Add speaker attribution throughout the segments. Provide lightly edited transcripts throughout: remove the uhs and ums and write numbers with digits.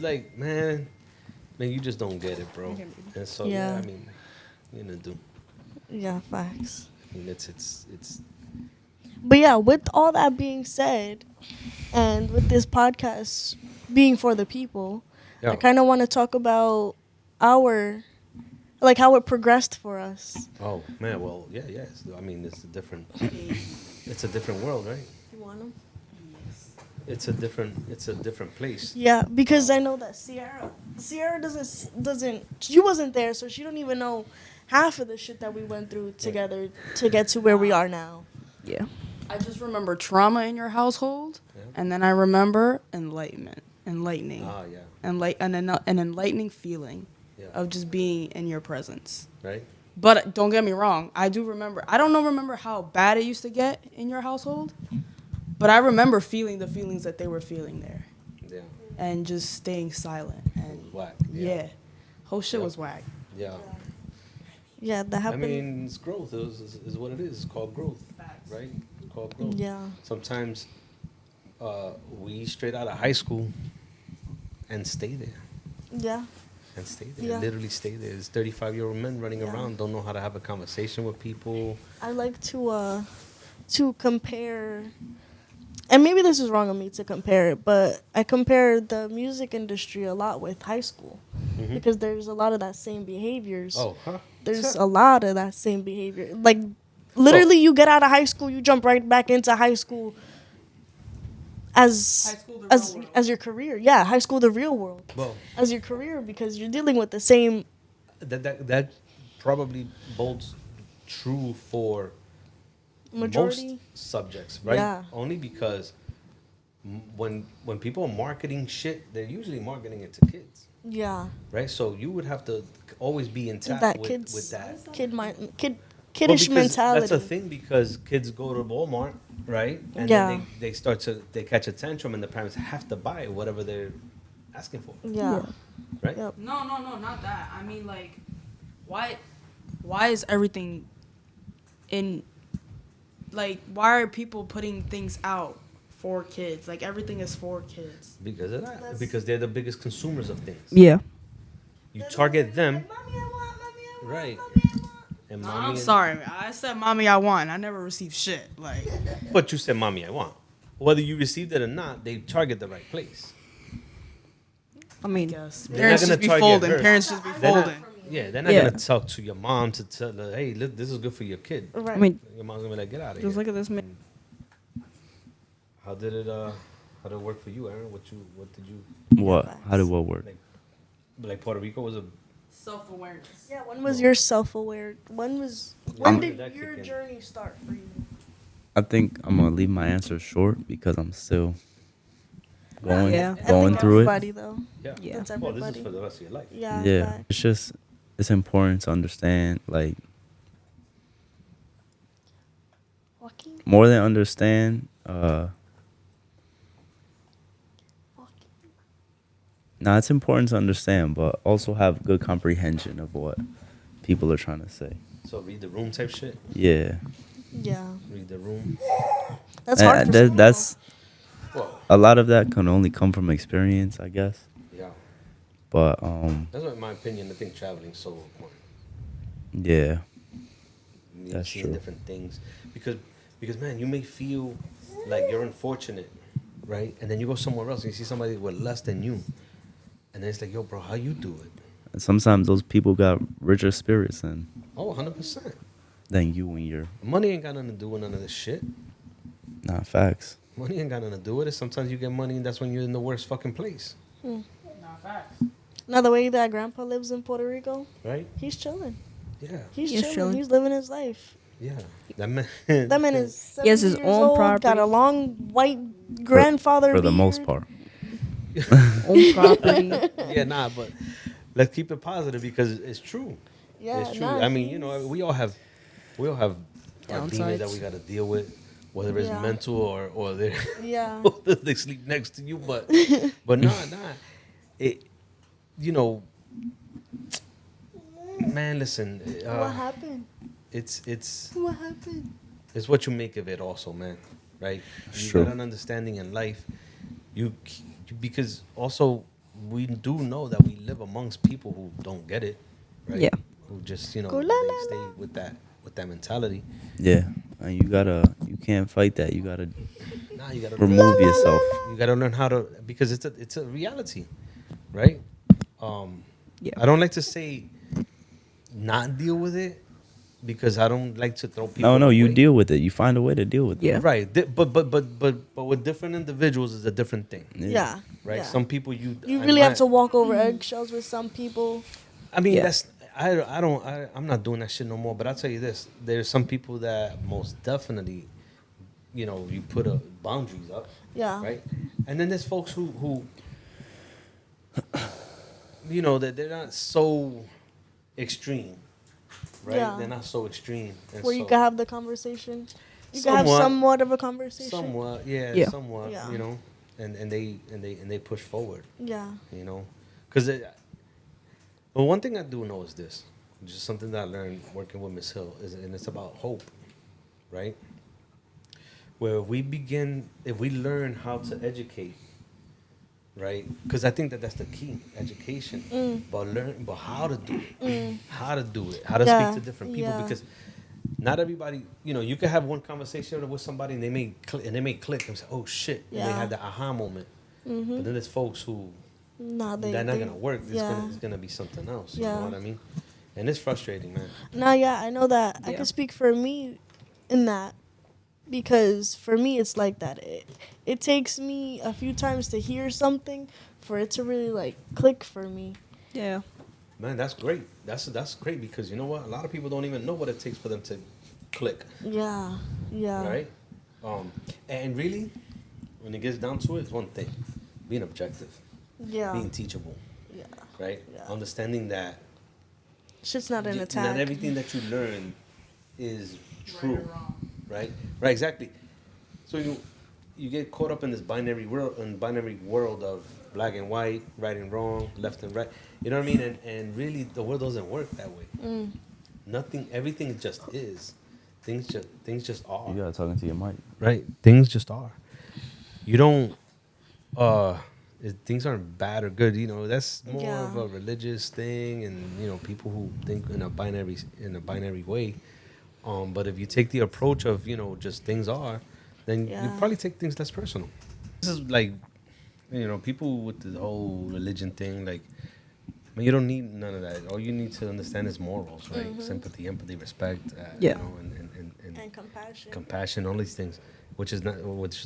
Speaker 1: like, man, you just don't get it, bro. And so, yeah,
Speaker 2: Yeah.
Speaker 1: I mean, you know, do.
Speaker 2: Yeah, facts.
Speaker 1: I mean, it's.
Speaker 2: But yeah, with all that being said, and with this podcast being for the people, I
Speaker 1: Yeah.
Speaker 2: kind of want to talk about our, like, how it progressed for us.
Speaker 1: Oh man, well, yeah, yes. I mean, it's a different world, right?
Speaker 2: You want them?
Speaker 1: It's a different place.
Speaker 2: Yeah, because I know that Sierra doesn't she wasn't there, so she don't even know half of the shit that we went through
Speaker 1: Right.
Speaker 2: together to get to where we are now.
Speaker 3: Yeah. I just remember trauma in your household,
Speaker 1: Yeah.
Speaker 3: and then I remember enlightening,
Speaker 1: Ah, yeah.
Speaker 3: an enlightening feeling
Speaker 1: Yeah.
Speaker 3: of just being in your presence.
Speaker 1: Right.
Speaker 3: But don't get me wrong, I do remember. I don't know remember how bad it used to get in your household, but I remember feeling the feelings that they were feeling there,
Speaker 1: Yeah.
Speaker 3: and just staying silent. And
Speaker 1: Whack.
Speaker 3: yeah, whole shit
Speaker 1: Yep.
Speaker 3: was whack.
Speaker 1: Yeah.
Speaker 2: Yeah, that
Speaker 1: I
Speaker 2: happened.
Speaker 1: mean, it's growth. Is what it is. It's called growth, right? It's called growth.
Speaker 2: Yeah.
Speaker 1: Sometimes we straight out of high school and stay there.
Speaker 2: Yeah.
Speaker 1: And stay there.
Speaker 2: Yeah.
Speaker 1: Literally stay there. There's 35-year-old men running
Speaker 2: Yeah.
Speaker 1: around, don't know how to have a conversation with people.
Speaker 2: I like to compare, and maybe this is wrong of me to compare it, but I compare the music industry a lot with high school
Speaker 1: Mhm.
Speaker 2: because there's a lot of that same behaviors.
Speaker 1: Oh, huh?
Speaker 2: There's a lot of that same behavior. Like literally, you get out of high school, you jump right back into high school as
Speaker 3: High school, the real world.
Speaker 2: as your career. Yeah, high school, the real world,
Speaker 1: Well,
Speaker 2: as your career because you're dealing with the same.
Speaker 1: that probably bolds true for
Speaker 2: Majority?
Speaker 1: most subjects, right?
Speaker 2: Yeah.
Speaker 1: Only because when people are marketing shit, they're usually marketing it to kids,
Speaker 2: Yeah,
Speaker 1: right? So you would have to always be intact
Speaker 2: that
Speaker 1: with that.
Speaker 2: kiddish
Speaker 1: Well, because
Speaker 2: mentality.
Speaker 1: that's a thing because kids go to Walmart, right? And
Speaker 2: Yeah.
Speaker 1: then they catch a tantrum and the parents have to buy whatever they're asking for,
Speaker 2: Yeah.
Speaker 1: right?
Speaker 2: Yep.
Speaker 3: No, not that. I mean, like, why is everything in, like, why are people putting things out for kids? Like, everything is for kids.
Speaker 1: Because of that. Because they're the biggest consumers of things.
Speaker 3: Yeah.
Speaker 1: You target them, right? And mommy.
Speaker 3: I'm sorry. I said, "Mommy, I want." I never received shit. Like,
Speaker 1: But you said, "Mommy, I want." Whether you received it or not, they target the right place.
Speaker 3: I mean, guess
Speaker 1: They're
Speaker 3: parents
Speaker 1: not
Speaker 3: just be
Speaker 1: gonna target
Speaker 3: folding.
Speaker 1: her.
Speaker 3: Parents just be
Speaker 1: They're not-
Speaker 3: folding.
Speaker 1: Yeah, they're not
Speaker 3: Yeah.
Speaker 1: gonna talk to your mom to tell her, "Hey, look, this is good for your kid."
Speaker 2: Right.
Speaker 3: I mean,
Speaker 1: Your mom's gonna be like, "Get out of here."
Speaker 3: just look at this man.
Speaker 1: How did it work for you, Aaron? What did you
Speaker 4: What? How did what work?
Speaker 1: like Puerto Rico was a
Speaker 3: Self-awareness.
Speaker 2: Yeah, when was your self-aware? When
Speaker 1: did
Speaker 2: did
Speaker 1: that
Speaker 2: your
Speaker 1: kick in?
Speaker 2: journey start for you?
Speaker 4: I think I'm gonna leave my answer short because I'm still going
Speaker 3: Yeah.
Speaker 2: I
Speaker 4: going
Speaker 2: think
Speaker 4: through it.
Speaker 2: everybody, though.
Speaker 1: yeah.
Speaker 3: Yeah.
Speaker 2: That's
Speaker 1: Well, this is
Speaker 2: everybody.
Speaker 1: for the rest of your life.
Speaker 2: Yeah.
Speaker 4: Yeah,
Speaker 2: facts.
Speaker 4: it's just it's important to understand, like,
Speaker 2: Joaquin?
Speaker 4: more than understand. Nah, it's important to understand, but also have good comprehension of what people are trying to say.
Speaker 1: So read the room type shit.
Speaker 4: Yeah,
Speaker 2: Yeah.
Speaker 1: Read the room.
Speaker 2: That's hard for some
Speaker 4: that's
Speaker 1: Well,
Speaker 4: a lot of that can only come from experience, I guess.
Speaker 1: yeah.
Speaker 4: But
Speaker 1: That's what, in my opinion, I think traveling is so important.
Speaker 4: yeah,
Speaker 1: You
Speaker 4: That's
Speaker 1: seeing
Speaker 4: true.
Speaker 1: different things because man, you may feel like you're unfortunate, right? And then you go somewhere else and you see somebody with less than you, and then it's like, yo, bro, how you do it?
Speaker 4: and sometimes those people got richer spirits
Speaker 1: Oh, 100%.
Speaker 4: than you when you're
Speaker 1: Money ain't got nothing to do with none of this shit.
Speaker 4: not facts.
Speaker 1: Money ain't got nothing to do with it. Sometimes you get money and that's when you're in the worst fucking place,
Speaker 3: Not facts.
Speaker 2: Now the way that Grandpa lives in Puerto Rico,
Speaker 1: right?
Speaker 2: he's chilling.
Speaker 1: Yeah,
Speaker 2: He's
Speaker 3: He's
Speaker 2: chilling.
Speaker 3: chilling.
Speaker 2: He's living his life.
Speaker 1: yeah. That man.
Speaker 2: That man is
Speaker 3: He has
Speaker 2: 70
Speaker 3: his
Speaker 2: years
Speaker 3: own
Speaker 2: old, got
Speaker 3: property.
Speaker 2: a long white grandfather
Speaker 4: For the most
Speaker 2: beard.
Speaker 4: part.
Speaker 3: Own property.
Speaker 1: Yeah, nah, but let's keep it positive because it's true.
Speaker 2: Yeah,
Speaker 1: It's true.
Speaker 2: nah,
Speaker 1: I mean, you know, we all have our demons that
Speaker 3: Downsides.
Speaker 1: we got to deal with, whether it's
Speaker 2: Yeah.
Speaker 1: mental or they
Speaker 2: Yeah.
Speaker 1: they sleep next to you. But nah. It, you know, man. Listen,
Speaker 2: What happened?
Speaker 1: it's
Speaker 2: What happened?
Speaker 1: it's what you make of it, also, man. Right? You
Speaker 4: True.
Speaker 1: got an understanding in life. You because also we do know that we live amongst people who don't get it, right?
Speaker 5: Yeah.
Speaker 1: Who just
Speaker 2: Go la,
Speaker 1: they
Speaker 2: la,
Speaker 1: stay
Speaker 2: la.
Speaker 1: with that mentality.
Speaker 4: Yeah, and you can't fight that. You gotta
Speaker 1: Now you gotta
Speaker 4: remove yourself.
Speaker 1: you gotta learn how to, because it's a reality, right?
Speaker 5: Yeah.
Speaker 1: I don't like to say not deal with it, because I don't like to throw people.
Speaker 4: No, you
Speaker 1: away.
Speaker 4: deal with it. You find a way to deal with it.
Speaker 5: Yeah.
Speaker 1: Right, but with different individuals is a different thing,
Speaker 2: Yeah.
Speaker 1: right?
Speaker 2: Yeah.
Speaker 1: Some people you
Speaker 2: really have to walk over eggshells with some people.
Speaker 1: I mean,
Speaker 5: Yeah.
Speaker 1: that's I'm not doing that shit no more. But I'll tell you this: there's some people that most definitely, you put boundaries up,
Speaker 2: Yeah.
Speaker 1: right? And then there's folks who that they're not so extreme, right?
Speaker 2: Yeah.
Speaker 1: They're not so extreme. And
Speaker 2: Where you
Speaker 1: so-
Speaker 2: can have the conversation. You can have
Speaker 1: Somewhat.
Speaker 2: somewhat of a conversation.
Speaker 1: somewhat, yeah,
Speaker 5: Yeah.
Speaker 1: somewhat,
Speaker 2: Yeah.
Speaker 1: and they push forward,
Speaker 2: Yeah.
Speaker 1: because well, one thing I do know is this, just something that I learned working with Miss Hill, and it's about hope, right? Where if we learn how to educate, right? Because I think that's the key, education. But how to do it, how to do it, how to
Speaker 2: Yeah,
Speaker 1: speak to different people,
Speaker 2: yeah.
Speaker 1: because not everybody, you can have one conversation with somebody and they may click and say, oh shit, and they
Speaker 2: Yeah.
Speaker 1: have the aha moment. But then there's folks who
Speaker 2: Nah,
Speaker 1: they're not gonna work.
Speaker 2: Yeah.
Speaker 1: It's gonna be something else. You
Speaker 2: Yeah.
Speaker 1: know what I mean? And it's frustrating, man.
Speaker 2: Nah, yeah, I know that. I
Speaker 5: Yeah.
Speaker 2: can speak for me in that, because for me it's like that. It takes me a few times to hear something for it to really like click for me.
Speaker 5: Yeah.
Speaker 1: Man, that's great. That's great, because you know what? A lot of people don't even know what it takes for them to click,
Speaker 2: Yeah. Yeah.
Speaker 1: right? And really, when it gets down to it, it's one thing: being objective,
Speaker 2: Yeah.
Speaker 1: being teachable,
Speaker 2: Yeah.
Speaker 1: right?
Speaker 2: Yeah.
Speaker 1: Understanding that
Speaker 2: Shit's not an attack.
Speaker 1: not everything that you learn is true,
Speaker 3: Right or wrong.
Speaker 1: right? Right, exactly. So you get caught up in this binary world of black and white, right and wrong, left and right. You know what I mean? And really, the world doesn't work that way. Everything just is. Things just are.
Speaker 4: You gotta talk into your mic.
Speaker 1: Right? Things just are. You don't. Things aren't bad or good. That's more of
Speaker 2: Yeah.
Speaker 1: a religious thing, and people who think in a binary way. But if you take the approach of just things are, then you
Speaker 2: Yeah.
Speaker 1: probably take things less personal. This is like, people with the whole religion thing, like, man, you don't need none of that. All you need to understand is morals, right? Sympathy, empathy, respect,
Speaker 5: Yeah.
Speaker 2: And compassion.
Speaker 1: compassion, all these things, which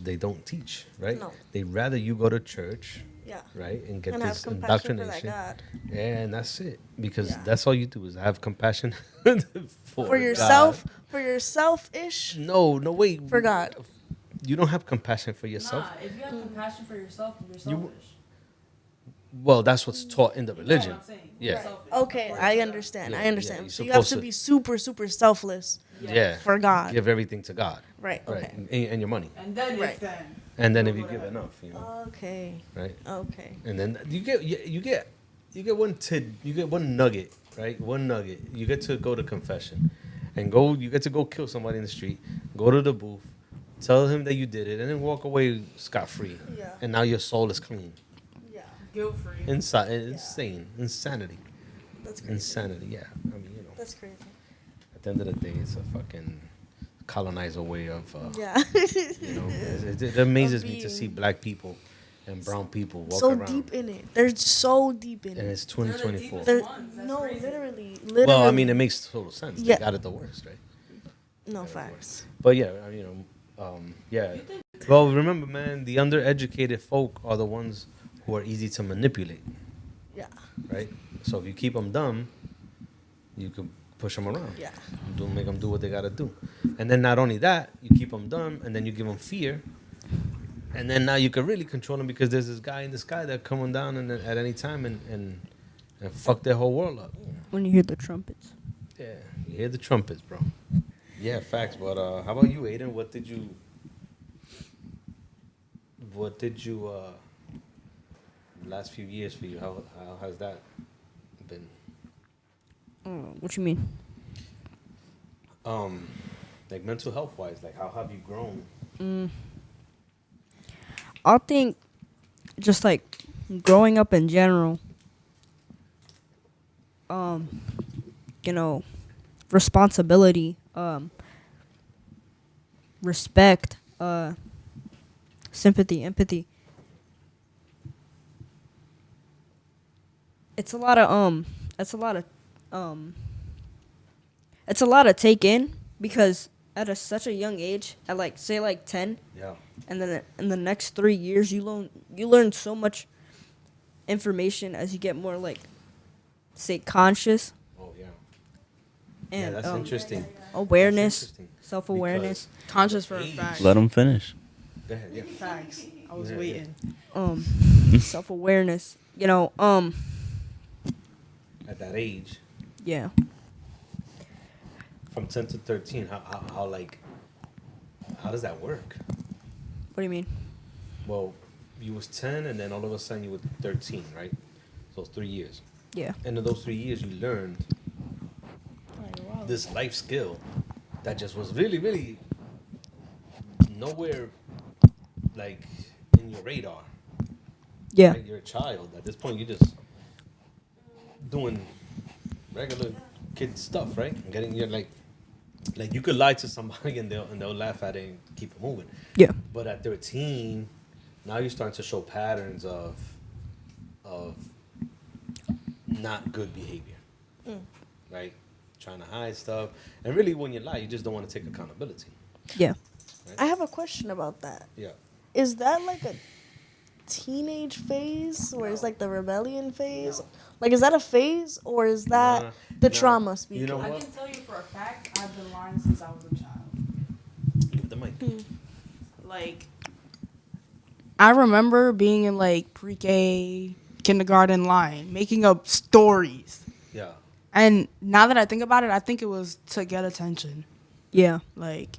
Speaker 1: they don't teach, right?
Speaker 2: No.
Speaker 1: They rather you go to church,
Speaker 2: Yeah.
Speaker 1: right, and get
Speaker 2: And have
Speaker 1: this
Speaker 2: compassion for that
Speaker 1: indoctrination.
Speaker 2: God.
Speaker 1: Yeah, and that's it. Because
Speaker 2: Yeah.
Speaker 1: that's all you do is have compassion
Speaker 2: For yourself,
Speaker 1: God.
Speaker 2: for yourself-ish.
Speaker 1: No, wait.
Speaker 2: For God.
Speaker 1: You don't have compassion for yourself.
Speaker 3: Nah, if you have compassion for yourself, you're selfish.
Speaker 1: Well, that's what's taught in the
Speaker 3: You know
Speaker 1: religion.
Speaker 3: what I'm saying?
Speaker 1: Yeah.
Speaker 3: You're selfish.
Speaker 2: Okay,
Speaker 3: According
Speaker 2: I
Speaker 3: to
Speaker 2: understand.
Speaker 1: Yeah,
Speaker 2: I
Speaker 1: yeah,
Speaker 2: understand.
Speaker 1: you're
Speaker 2: So you have
Speaker 1: supposed
Speaker 2: to
Speaker 1: to-
Speaker 2: be super, super selfless
Speaker 1: Yeah.
Speaker 2: for God.
Speaker 1: Give everything to God.
Speaker 2: Right.
Speaker 1: Right.
Speaker 2: Okay.
Speaker 1: And your money.
Speaker 3: And then
Speaker 2: Right.
Speaker 3: it's then.
Speaker 1: And then if you
Speaker 3: Go
Speaker 1: give
Speaker 3: ahead.
Speaker 1: enough,
Speaker 2: Okay.
Speaker 1: right?
Speaker 2: Okay.
Speaker 1: And then you get one nugget, right? One nugget. You get to go to confession, and you get to go kill somebody in the street. Go to the booth, tell him that you did it, and then walk away scot free.
Speaker 2: Yeah.
Speaker 1: And now your soul is clean.
Speaker 2: Yeah.
Speaker 3: Guilt free.
Speaker 1: Insanity.
Speaker 2: That's crazy.
Speaker 1: Insanity. Yeah. I mean,
Speaker 2: That's crazy.
Speaker 1: at the end of the day, it's a fucking colonizer way of.
Speaker 2: Yeah.
Speaker 1: It amazes me to
Speaker 2: being.
Speaker 1: see black people and brown people walk
Speaker 2: So
Speaker 1: around.
Speaker 2: deep in it. They're so deep in
Speaker 1: And
Speaker 2: it.
Speaker 1: it's 2024.
Speaker 2: They're,
Speaker 3: ones, that's
Speaker 2: no,
Speaker 3: crazy.
Speaker 2: literally.
Speaker 1: Well, I mean, it makes total sense.
Speaker 2: Yeah.
Speaker 1: They got it the worst, right?
Speaker 2: No facts.
Speaker 1: But yeah, yeah. Well, remember, man, the undereducated folk are the ones who are easy to manipulate,
Speaker 2: Yeah.
Speaker 1: right? So if you keep them dumb, you can push them around.
Speaker 2: Yeah.
Speaker 1: Make them do what they gotta do. And then not only that, you keep them dumb, and then you give them fear. And then now you can really control them, because there's this guy in the sky that coming down at any time and fuck their whole world up.
Speaker 5: When you hear the trumpets.
Speaker 1: Yeah, you hear the trumpets, bro. Yeah, facts. But how about you, Aiden? What did you last few years for you? How has that been?
Speaker 5: What you mean?
Speaker 1: Like mental health wise, like how have you grown?
Speaker 5: I think just like growing up in general, you know, responsibility, respect, sympathy, empathy. It's a lot of it's a lot of um it's a lot to take in because at such a young age, at like say like 10,
Speaker 1: Yeah.
Speaker 5: and then in the next 3 years you learn so much information as you get more like say conscious
Speaker 1: Oh yeah.
Speaker 5: and
Speaker 1: That's interesting.
Speaker 5: awareness,
Speaker 1: That's interesting.
Speaker 5: self-awareness.
Speaker 3: Conscious for a
Speaker 1: Age.
Speaker 3: fact.
Speaker 4: Let them finish.
Speaker 1: Go ahead. Yeah.
Speaker 3: Facts. I was
Speaker 1: Yeah,
Speaker 3: waiting.
Speaker 5: Self-awareness,
Speaker 1: At that age,
Speaker 5: yeah.
Speaker 1: from 10 to 13, how like how does that work?
Speaker 5: What do you mean?
Speaker 1: Well, you was 10 and then all of a sudden you were 13, right? So it's 3 years.
Speaker 5: Yeah.
Speaker 1: And in those 3 years you learned this life skill that just was really, really nowhere like in your radar.
Speaker 5: Yeah.
Speaker 1: Right? You're a child. At this point, you're just doing regular kid stuff, right? And getting you're like you could lie to somebody and they'll laugh at it and keep it moving.
Speaker 5: Yeah.
Speaker 1: But at 13, now you're starting to show patterns of not good behavior, right? Trying to hide stuff, and really, when you lie, you just don't want to take accountability.
Speaker 5: Yeah.
Speaker 2: I have a question about that.
Speaker 1: Yeah.
Speaker 2: Is that like a teenage phase, or is like the rebellion phase? Like, is that a phase, or is that
Speaker 1: Nah,
Speaker 2: the
Speaker 1: nah.
Speaker 2: trauma speaking?
Speaker 1: You know
Speaker 3: I
Speaker 1: what?
Speaker 3: can tell you for a fact, I've been lying since I was a child.
Speaker 1: Give the mic.
Speaker 3: Like, I remember being in like pre-K, kindergarten, lying, making up stories.
Speaker 1: Yeah.
Speaker 3: And now that I think about it, I think it was to get attention.
Speaker 5: Yeah.
Speaker 3: Like,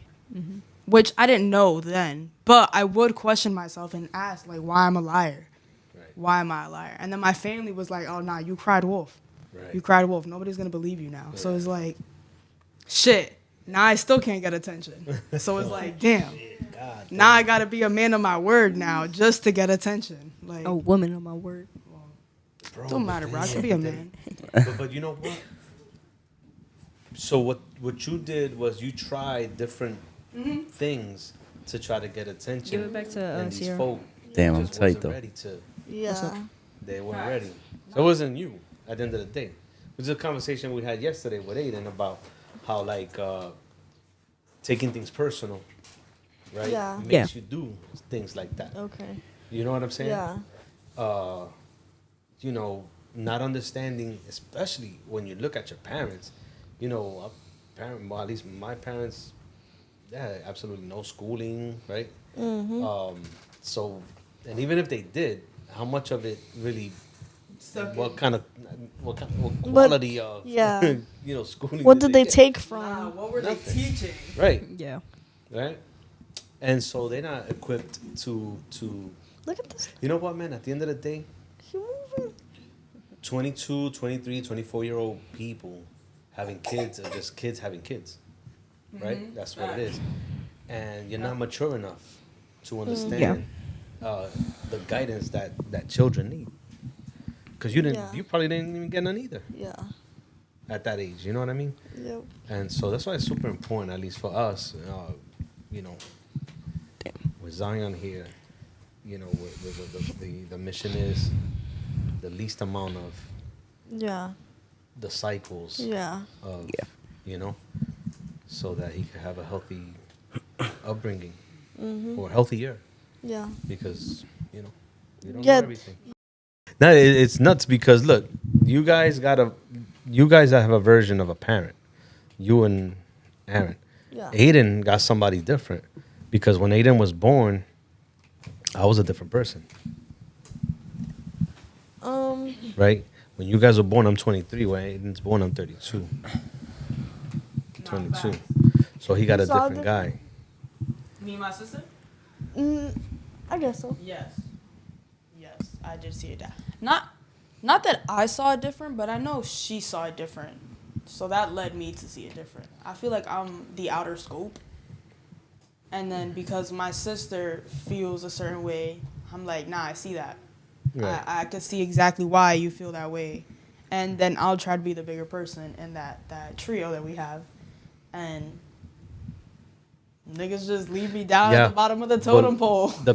Speaker 3: which I didn't know then, but I would question myself and ask, like, why I'm a liar?
Speaker 1: Right.
Speaker 3: Why am I a liar? And then my family was like, oh, nah, you cried wolf.
Speaker 1: Right.
Speaker 3: You cried wolf. Nobody's going to believe you now. So it's like, shit. Now I still can't get attention. So it's like, damn.
Speaker 1: God
Speaker 3: Now I got to be a man of my word now just to get attention. Like,
Speaker 5: A woman on my word.
Speaker 1: Bro,
Speaker 3: don't
Speaker 1: but
Speaker 3: matter, bro. I
Speaker 1: damn,
Speaker 3: could be a
Speaker 1: but
Speaker 3: man.
Speaker 1: But you know what? So what you did was you tried different things to try to get attention.
Speaker 5: Give it back to,
Speaker 1: and these
Speaker 5: Sierra.
Speaker 1: folk
Speaker 4: Damn, I'm
Speaker 1: just
Speaker 4: tight,
Speaker 1: wasn't
Speaker 4: though.
Speaker 1: ready to.
Speaker 2: Yeah.
Speaker 1: They weren't ready. So it wasn't you at the end of the day. It was a conversation we had yesterday with Aiden about how like taking things personal, right?
Speaker 2: Yeah.
Speaker 1: Makes
Speaker 5: Yeah.
Speaker 1: you do things like that.
Speaker 2: Okay.
Speaker 1: You know what I'm saying?
Speaker 2: Yeah.
Speaker 1: You know, not understanding, especially when you look at your parents. You know, well, at least my parents, they had absolutely no schooling, right? So, and even if they did, how much of it really, what quality of,
Speaker 2: yeah.
Speaker 1: you know, schooling?
Speaker 2: What did they
Speaker 1: get?
Speaker 2: take
Speaker 3: Nah,
Speaker 2: from?
Speaker 3: what were
Speaker 1: Nothing.
Speaker 3: they teaching?
Speaker 1: Right,
Speaker 5: Yeah.
Speaker 1: right. And so they're not equipped to.
Speaker 2: Look at this.
Speaker 1: You know what, man? At the end of the day,
Speaker 2: She moving.
Speaker 1: 22, 23, 24-year-old people having kids are just kids having kids, right? That's what it is. And you're not mature enough to understand the guidance that children need. Because you didn't,
Speaker 2: Yeah.
Speaker 1: you probably didn't even get none either
Speaker 2: Yeah.
Speaker 1: at that age. You know what I mean?
Speaker 2: Yep.
Speaker 1: And so that's why it's super important, at least for us. You know, with Zion here, you know, the mission is the least amount of
Speaker 2: Yeah.
Speaker 1: the cycles
Speaker 2: Yeah.
Speaker 1: of, you know, so that he could have a healthy upbringing or healthier,
Speaker 2: Yeah.
Speaker 1: because, you know, you don't
Speaker 2: Yeah.
Speaker 1: know everything. No, it's nuts because look, you guys have a version of a parent, you and Aaron.
Speaker 2: Yeah.
Speaker 1: Aiden got somebody different because when Aiden was born, I was a different person, right? When you guys were born, I'm 23. When Aiden's born, I'm 32. 22. So he got a
Speaker 2: It's all
Speaker 1: different guy.
Speaker 3: Me and my sister?
Speaker 2: I guess so.
Speaker 3: Yes. Yes, I did see it. Not that I saw it different, but I know she saw it different. So that led me to see it different. I feel like I'm the outer scope. And then because my sister feels a certain way, I'm like, nah, I see that.
Speaker 1: Right.
Speaker 3: I could see exactly why you feel that way, and then I'll try to be the bigger person in that trio that we have, and niggas just leave me down at
Speaker 1: Yeah.
Speaker 3: the bottom of the
Speaker 1: But
Speaker 3: totem pole.
Speaker 1: the